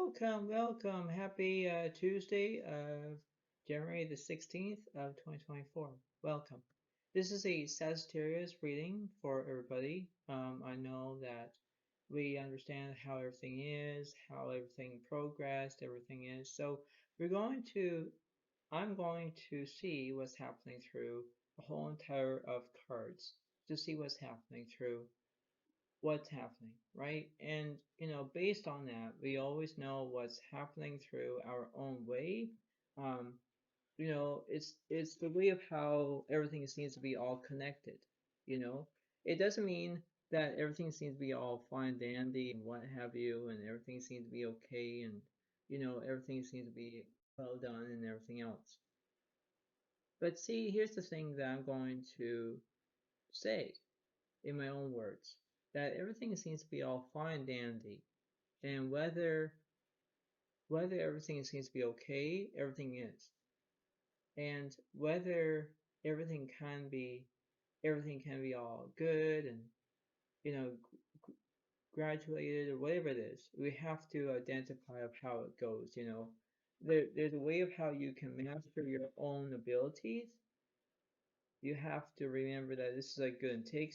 Welcome. Happy Tuesday of January the 16th of 2024. Welcome. This is a Sagittarius reading for everybody. I know that we understand how everything is, how everything progressed, everything is. So I'm going to see what's happening through a whole entire of cards to see what's happening through what's happening, right? And based on that, we always know what's happening through our own way. Um, it's the way of how everything seems to be all connected. You know, it doesn't mean that everything seems to be all fine dandy and what have you, and everything seems to be okay, and everything seems to be well done and everything else. But see, here's the thing that I'm going to say in my own words, that everything seems to be all fine dandy, and whether everything seems to be okay, everything is, and whether everything can be all good and you know graduated or whatever it is, we have to identify of how it goes. There's a way of how you can master your own abilities. You have to remember that this is a give and take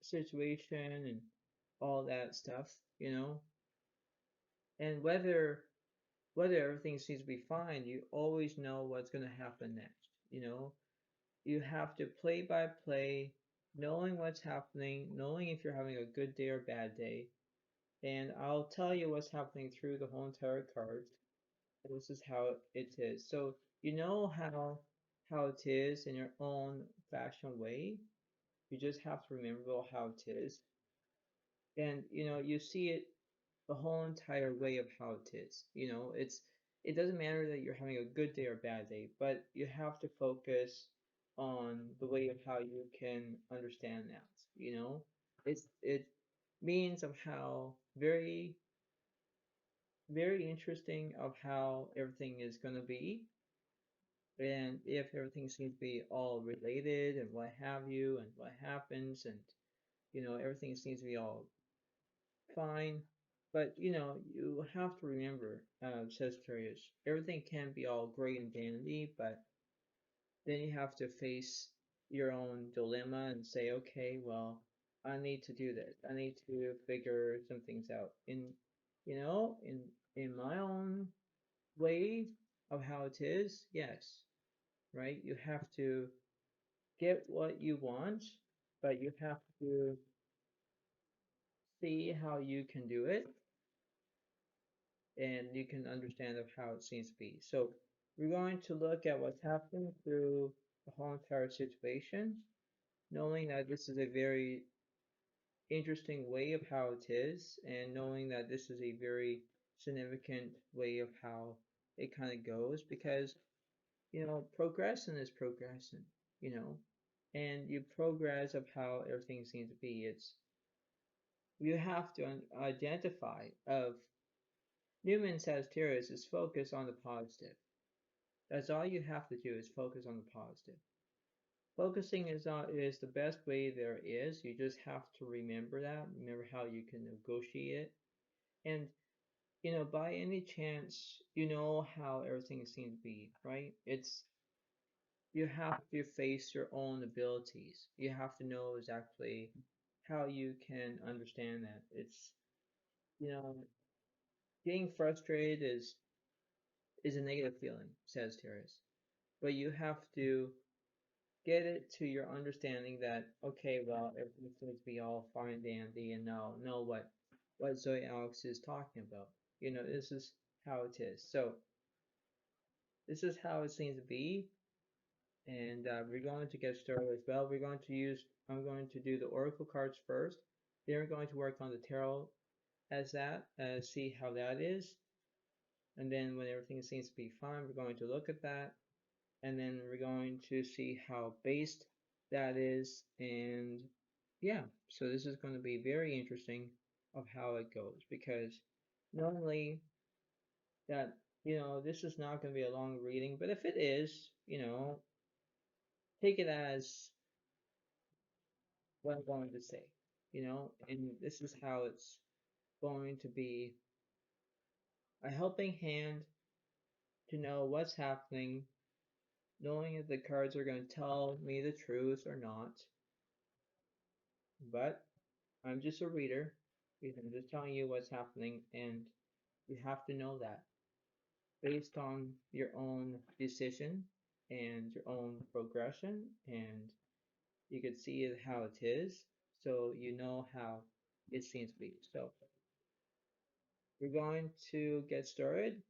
situation and all that stuff, and whether everything seems to be fine, you always know what's going to happen next. You have to play by play, knowing what's happening, knowing if you're having a good day or bad day. And I'll tell you what's happening through the whole entire cards. This is how it is. So you know how it is in your own fashion way. You just have to remember how it is. And you see it the whole entire way of how it is. It doesn't matter that you're having a good day or bad day, but you have to focus on the way of how you can understand that. It means of how very interesting of how everything is gonna be, and if everything seems to be all related and what have you and what happens, and everything seems to be all fine. But you have to remember, Sagittarius, everything can be all great and dandy, but then you have to face your own dilemma and say, okay, well, I need to do this. I need to figure some things out. You know, in in my own way of how it is, yes, right? You have to get what you want, but you have to see how you can do it and you can understand of how it seems to be. So we're going to look at what's happening through the whole entire situation, knowing that this is a very interesting way of how it is, and knowing that this is a very significant way of how it kind of goes, because progressing is progressing, you know, and you progress of how everything seems to be. You have to identify of Newman Sagittarius is focus on the positive. That's all you have to do is focus on the positive. Focusing is the best way there is. You just have to remember that. Remember how you can negotiate it. And by any chance, you know how everything seems to be, right? You have to face your own abilities. You have to know exactly how you can understand that. You know, getting frustrated is a negative feeling, Sagittarius. But you have to get it to your understanding that, okay, well, everything seems to be all fine and dandy, and now know what Zoe Alex is talking about. This is how it is. So this is how it seems to be, and we're going to get started as well. I'm going to do the oracle cards first. Then we're going to work on the tarot as that, see how that is, and then when everything seems to be fine, we're going to look at that, and then we're going to see how based that is, and yeah, so this is going to be very interesting of how it goes, because normally that this is not going to be a long reading, but if it is, take it as what I'm going to say, and this is how it's going to be a helping hand to know what's happening, knowing if the cards are going to tell me the truth or not. But I'm just a reader. I'm just telling you what's happening, and you have to know that based on your own decision and your own progression, and you can see it how it is, so you know how it seems to be. So we're going to get started,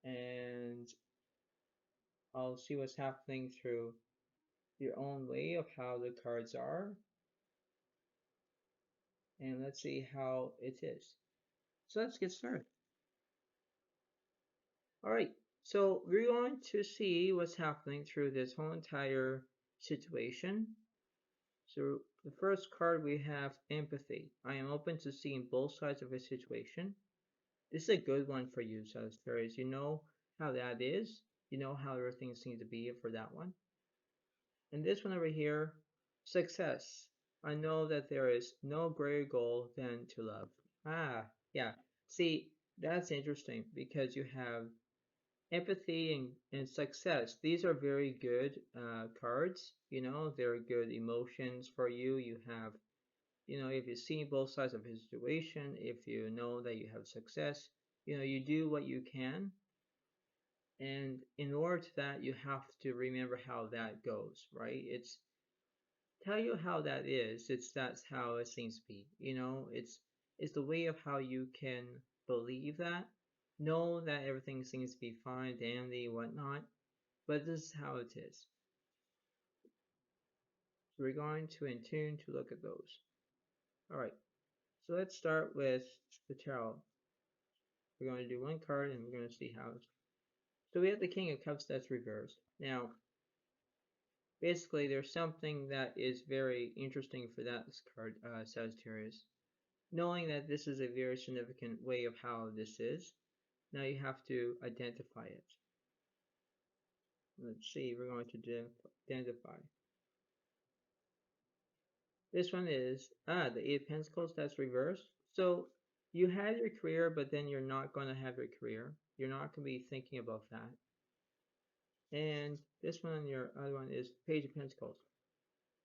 and I'll see what's happening through your own way of how the cards are, and let's see how it is. So let's get started. All right, so we're going to see what's happening through this whole entire situation. So the first card we have empathy. I am open to seeing both sides of a situation. This is a good one for you, Sagittarius. You know how that is. You know how everything seems to be for that one. And this one over here, success. I know that there is no greater goal than to love. Ah, yeah. See, that's interesting because you have empathy and success. These are very good cards. You know, they're good emotions for you. You have, you know, if you see both sides of his situation, if you know that you have success, you know, you do what you can. And in order to that, you have to remember how that goes, right? It's tell you how that is. That's how it seems to be. You know, it's the way of how you can believe that, know that everything seems to be fine, dandy, whatnot. But this is how it is. So we're going to in tune to look at those. All right. So let's start with the tarot. We're going to do one card and we're going to see how it's. So we have the King of Cups that's reversed. Now, basically, there's something that is very interesting for that card, Sagittarius. Knowing that this is a very significant way of how this is, now you have to identify it. Let's see, we're going to identify. This one is, the Eight of Pentacles, that's reversed. So you had your career, but then you're not going to have your career. You're not going to be thinking about that. And this one, your other one is Page of Pentacles.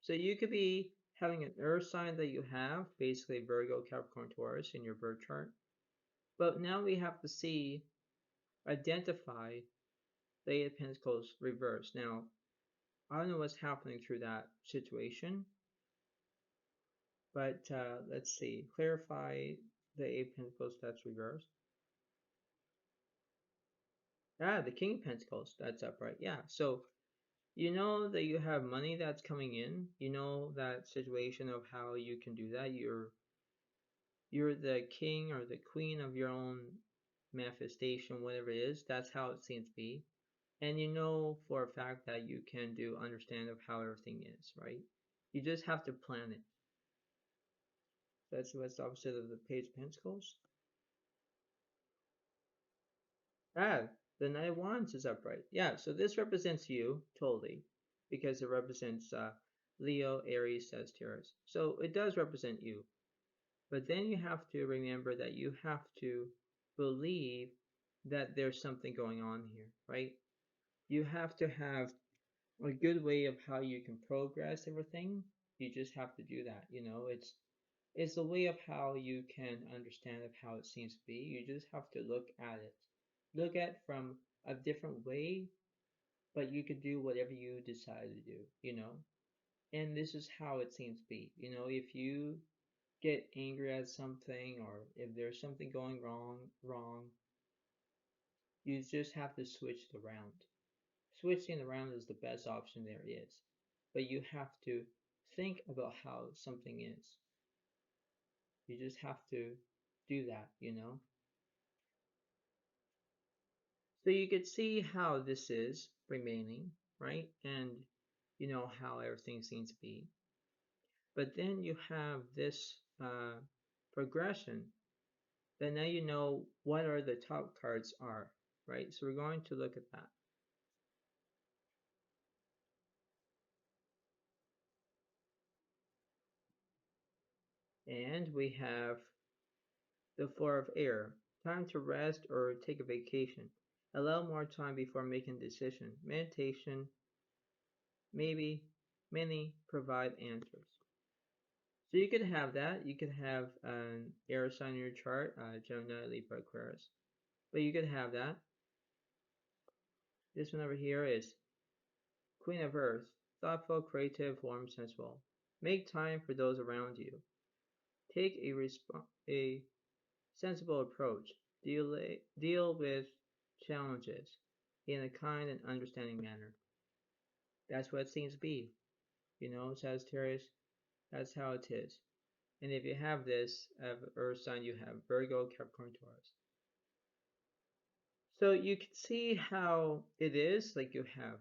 So you could be having an earth sign that you have, basically Virgo, Capricorn, Taurus in your birth chart. But now we have to see, identify the Eight of Pentacles reversed. Now, I don't know what's happening through that situation, but let's see. Clarify the Eight of Pentacles that's reversed. The King of Pentacles that's upright. Yeah, so you know that you have money that's coming in. You know that situation of how you can do that. You're the king or the queen of your own manifestation, whatever it is. That's how it seems to be. And you know for a fact that you can do understand of how everything is, right? You just have to plan it. That's what's the opposite of the Page of Pentacles. The Knight of Wands is upright. Yeah, so this represents you totally because it represents Leo, Aries, Sagittarius. So it does represent you. But then you have to remember that you have to believe that there's something going on here, right? You have to have a good way of how you can progress everything. You just have to do that, you know. It's a way of how you can understand of how it seems to be. You just have to look at it. Look at from a different way, but you could do whatever you decide to do, you know. And this is how it seems to be. You know, if you get angry at something or if there's something going wrong, you just have to switch it around. Switching around is the best option there is. But you have to think about how something is. You just have to do that, you know. So you could see how this is remaining, right? And you know how everything seems to be. But then you have this progression. Then now you know what are the top cards are, right? So we're going to look at that. And we have the Four of Air, Time to rest or take a vacation. Allow more time before making a decision. Meditation, maybe, many provide answers. So you could have that. You could have an air sign in your chart, Gemini, Libra, Aquarius. But you could have that. This one over here is Queen of Earth. Thoughtful, creative, warm, sensible. Make time for those around you. Take a sensible approach. Deal with challenges in a kind and understanding manner. That's what it seems to be. You know, Sagittarius, that's how it is. And if you have this Earth sign, you have Virgo, Capricorn, Taurus. So you can see how it is. Like you have,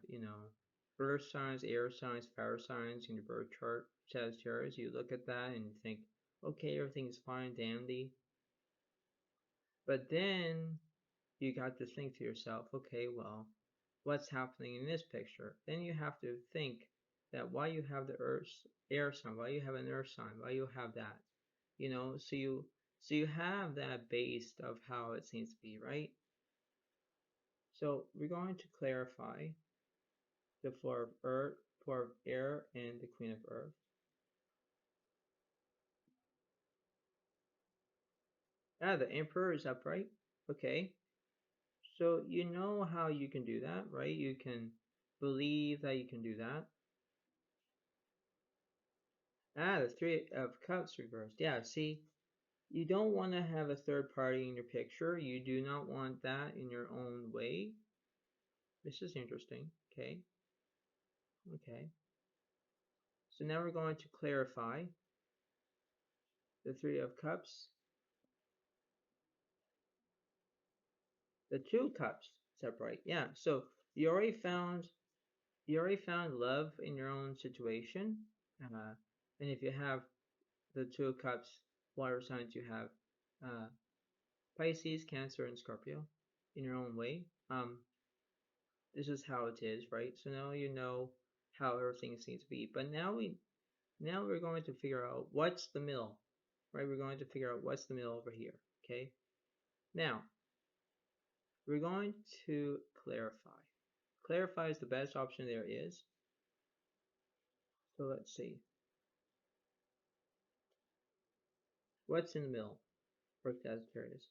Earth signs, air signs, fire signs in your birth chart, Sagittarius. You look at that and you think, okay, everything's fine, dandy. But then you got to think to yourself, okay, well, what's happening in this picture? Then you have to think that why you have the Earth air sign, why you have an Earth sign, why you have that, so you have that based of how it seems to be, right? So we're going to clarify the four of Earth, four of air, and the Queen of Earth. The Emperor is upright. Okay. So you know how you can do that, right? You can believe that you can do that. The Three of Cups reversed. Yeah, see, you don't want to have a third party in your picture. You do not want that in your own way. This is interesting. Okay. Okay. So now we're going to clarify the Three of Cups, the Two Cups separate. Yeah. So you already found love in your own situation, and if you have the Two of Cups water signs, you have uh, Pisces, Cancer, and Scorpio in your own way. This is how it is, right? So now you know how everything seems to be. But now we're going to figure out what's the middle, right? We're going to figure out what's the middle over here. Okay. Now we're going to clarify. Clarify is the best option there is. So let's see. What's in the middle for Sagittarius?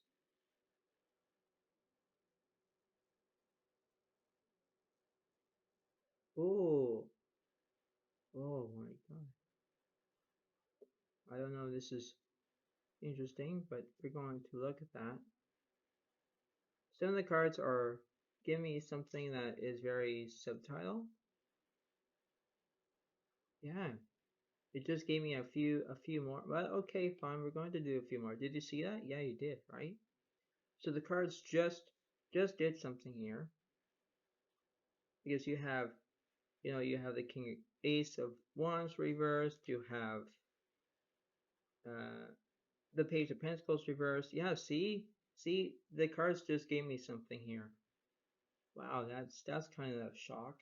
Oh, oh my God. I don't know if this is interesting, but we're going to look at that. Some of the cards are giving me something that is very subtle. Yeah, it just gave me a few more. Well, okay, fine. We're going to do a few more. Did you see that? Yeah, you did, right? So the cards just did something here because you have the King Ace of Wands reversed. You have uh, the Page of Pentacles reversed. Yeah, see, the cards just gave me something here. Wow, that's kind of a shock.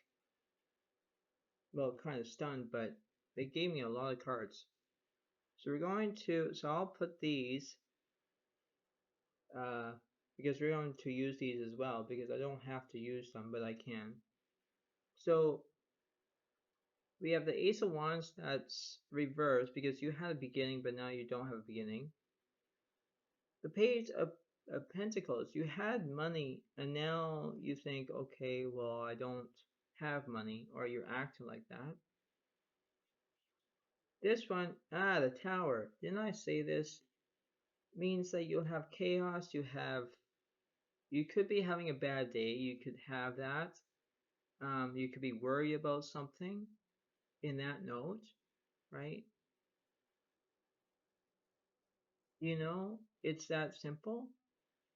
Well, kind of stunned, but they gave me a lot of cards. So I'll put these uh, because we're going to use these as well because I don't have to use them, but I can. So we have the Ace of Wands that's reversed because you had a beginning, but now you don't have a beginning. The Page of Pentacles, you had money, and now you think, okay, well, I don't have money, or you're acting like that. This one, the Tower. Didn't I say this? Means that you'll have chaos. You could be having a bad day. You could have that. You could be worried about something in that note, right? It's that simple.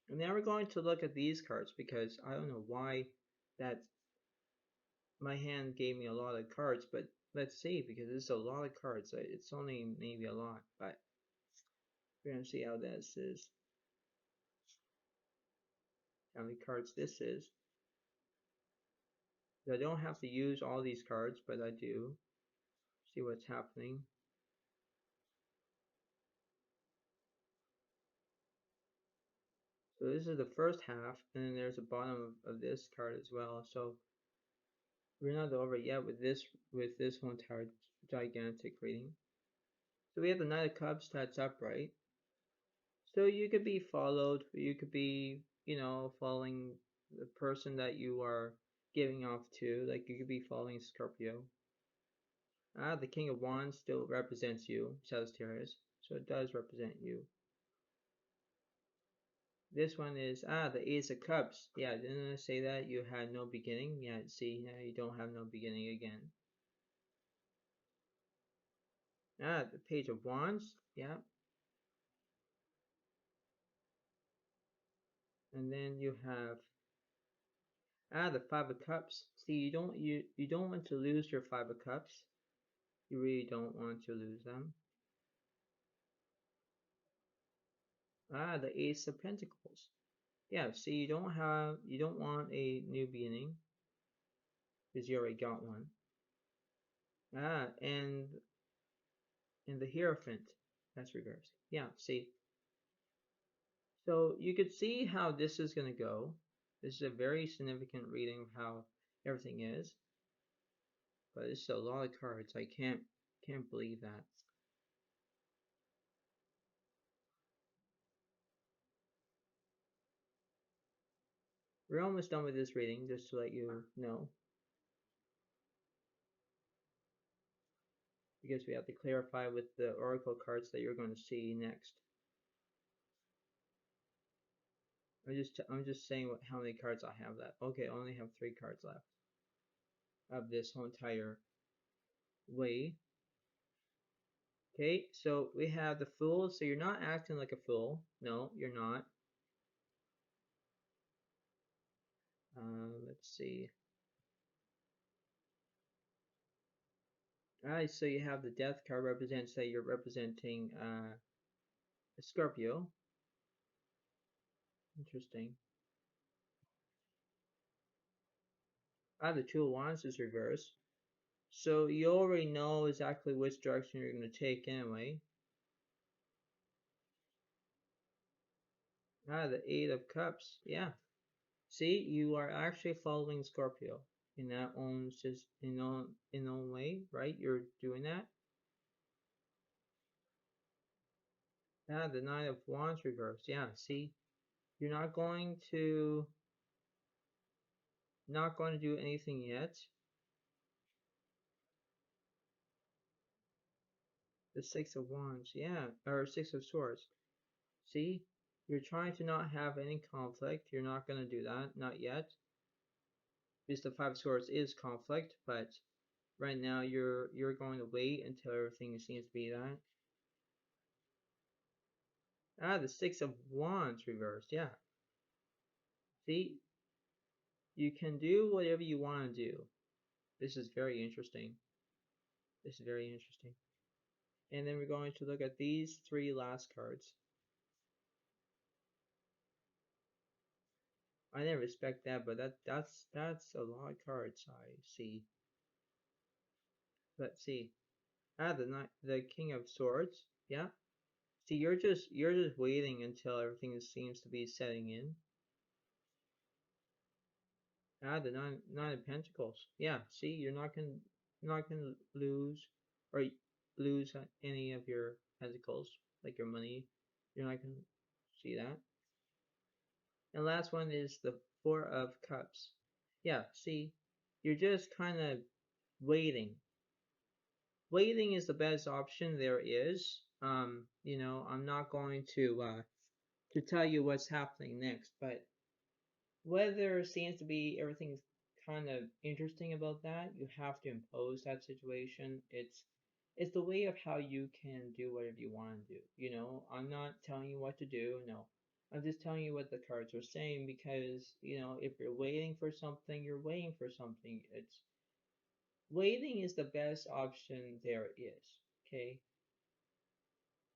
And now we're going to look at these cards because I don't know why that my hand gave me a lot of cards, but let's see because it's a lot of cards. It's only maybe a lot, but we're going to see how this is. How many cards this is. I don't have to use all these cards, but I do. See what's happening. So So this is the first half, and then there's the bottom of this card as well. So we're not over yet with this whole entire gigantic reading. So we have the Knight of Cups that's upright. So you could be followed, you could be, following the person that you are giving off to. Like you could be following Scorpio. The King of Wands still represents you, Sagittarius. So it does represent you. This one is, the Ace of Cups. Yeah, didn't I say that you had no beginning? Yeah, see, now you don't have no beginning again. The Page of Wands. Yeah. And then you have, the Five of Cups. See, you don't want to lose your Five of Cups. You really don't want to lose them. The Ace of Pentacles. Yeah, see, you don't want a new beginning because you already got one. And the Hierophant. That's reversed. Yeah, see. So you could see how this is going to go. This is a very significant reading of how everything is. But it's a lot of cards. I can't believe that. We're almost done with this reading, just to let you know. Because we have to clarify with the oracle cards that you're going to see next. I'm just saying how many cards I have left. Okay, I only have 3 cards left of this whole entire way. Okay, so we have the Fool. So you're not acting like a fool. No, you're not. Let's see. Alright, so you have the Death card represents that you're representing a Scorpio. Interesting. The Two of Wands is reversed. So you already know exactly which direction you're going to take anyway. The Eight of Cups. Yeah. See, you are actually following Scorpio in that own way, right? You're doing that. The Nine of Wands reversed. Yeah, see, you're not going to do anything yet. The Six of Wands, yeah, or Six of Swords. See, you're trying to not have any conflict. You're not going to do that, not yet. Because the Five of Swords is conflict, but right now you're going to wait until everything seems to be that. The Six of Wands reversed, yeah. See, you can do whatever you want to do. This is very interesting. This is very interesting. And then we're going to look at these 3 last cards. I didn't expect that, but that's a lot of cards I see. Let's see. The King of Swords. Yeah. See, you're just waiting until everything seems to be setting in. The nine of Pentacles. Yeah. See, you're not gonna lose or lose any of your pentacles, like your money. You're not gonna see that. And last one is the Four of Cups. Yeah. See, you're just kind of waiting. Waiting is the best option there is. I'm not going to tell you what's happening next, but whether it seems to be everything's kind of interesting about that, you have to impose that situation. It's the way of how you can do whatever you want to do. I'm not telling you what to do, no. I'm just telling you what the cards are saying because, if you're waiting for something, you're waiting for something. It's waiting is the best option there is, okay?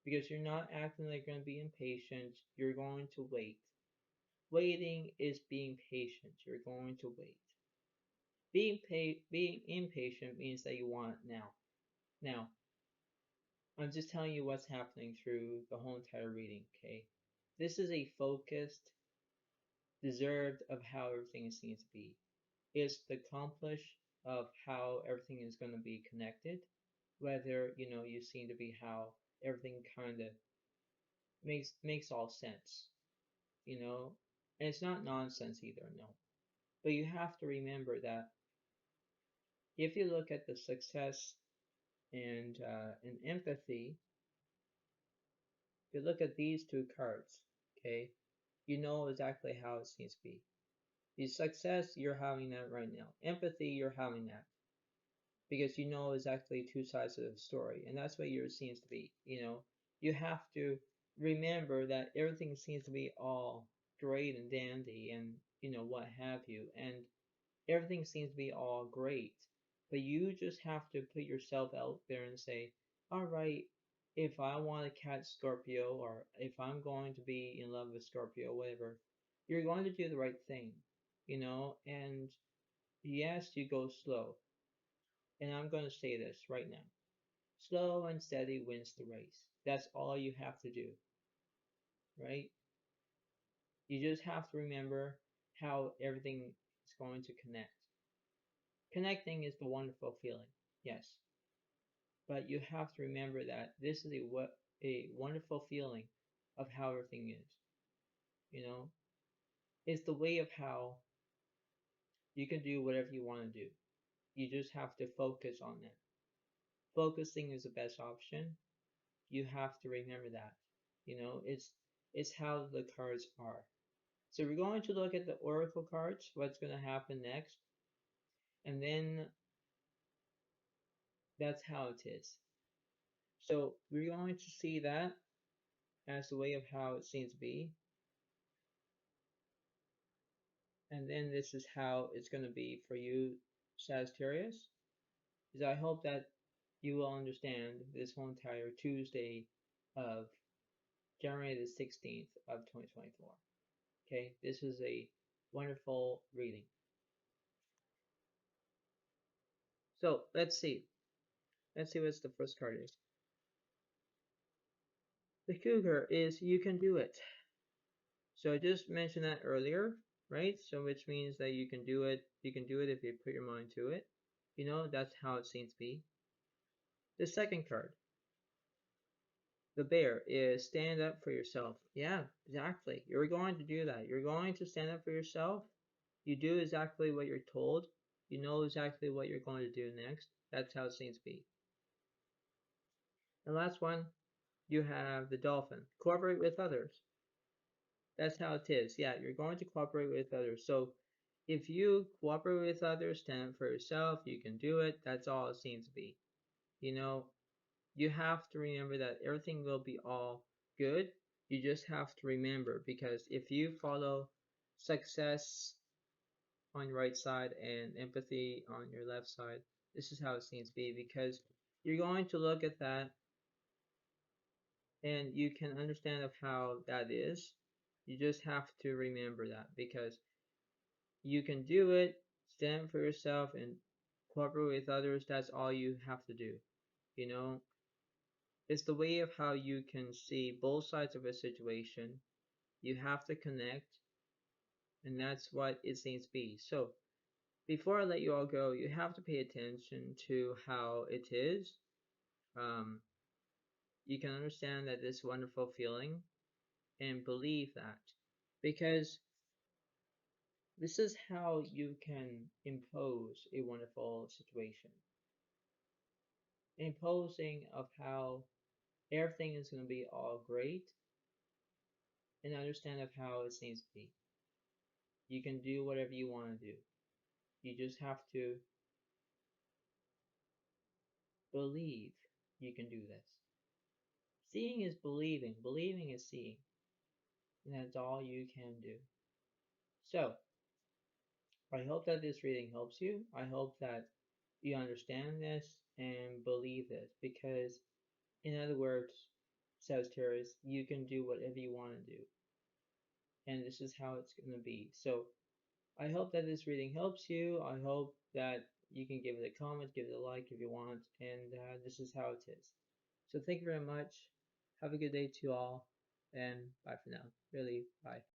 Because you're not acting like you're going to be impatient, you're going to wait. Waiting is being patient. You're going to wait. Being impatient means that you want it now. Now, I'm just telling you what's happening through the whole entire reading, okay? This is a focused deserved of how everything seems to be. It's the accomplish of how everything is going to be connected, whether you seem to be how everything kind of makes all sense, you know, and it's not nonsense either, no. But you have to remember that if you look at the success and empathy, if you look at these two cards, okay, you know exactly how it seems to be. The success, you're having that right now. Empathy, you're having that because you know exactly two sides of the story, and that's what yours seems to be. You have to remember that everything seems to be all great and dandy, and what have you, and everything seems to be all great, but you just have to put yourself out there and say, all right, if I want to catch Scorpio, or if I'm going to be in love with Scorpio, whatever, you're going to do the right thing, and yes, you go slow. And I'm going to say this right now. Slow and steady wins the race. That's all you have to do, right? You just have to remember how everything is going to connect. Connecting is the wonderful feeling, yes. But you have to remember that this is a wonderful feeling of how everything is. You know, it's the way of how you can do whatever you want to do. You just have to focus on it. Focusing is the best option. You have to remember that. It's how the cards are. So we're going to look at the oracle cards, what's going to happen next, and then that's how it is. So we're going to see that as the way of how it seems to be, and then this is how it's going to be for you, Sagittarius. Is I hope that you will understand this whole entire Tuesday of January the 16th of 2024. Okay, this is a wonderful reading. So let's see. Let's see what the first card is. The Cougar is you can do it. So I just mentioned that earlier, right? So which means that you can do it. You can do it if you put your mind to it. That's how it seems to be. The second card, the Bear, is stand up for yourself. Yeah, exactly. You're going to do that. You're going to stand up for yourself. You do exactly what you're told. You know exactly what you're going to do next. That's how it seems to be. The last one, you have the Dolphin. Cooperate with others. That's how it is. Yeah, you're going to cooperate with others. So if you cooperate with others, stand up for yourself, you can do it. That's all it seems to be. You have to remember that everything will be all good. You just have to remember, because if you follow success on your right side and empathy on your left side, this is how it seems to be, because you're going to look at that and you can understand of how that is. You just have to remember that, because you can do it, stand for yourself, and cooperate with others. That's all you have to do. You know, it's the way of how you can see both sides of a situation. You have to connect, and that's what it seems to be. So, before I let you all go, you have to pay attention to how it is. Um, you can understand that this wonderful feeling and believe that, because this is how you can impose a wonderful situation. Imposing of how everything is going to be all great, and understand of how it seems to be. You can do whatever you want to do. You just have to believe you can do this. Seeing is believing. Believing is seeing. And that's all you can do. So, I hope that this reading helps you. I hope that you understand this and believe this, because, in other words, Sagittarius, you can do whatever you want to do. And this is how it's going to be. So, I hope that this reading helps you. I hope that you can give it a comment, give it a like if you want, and this is how it is. So thank you very much. Have a good day to you all, and bye for now. Really, bye.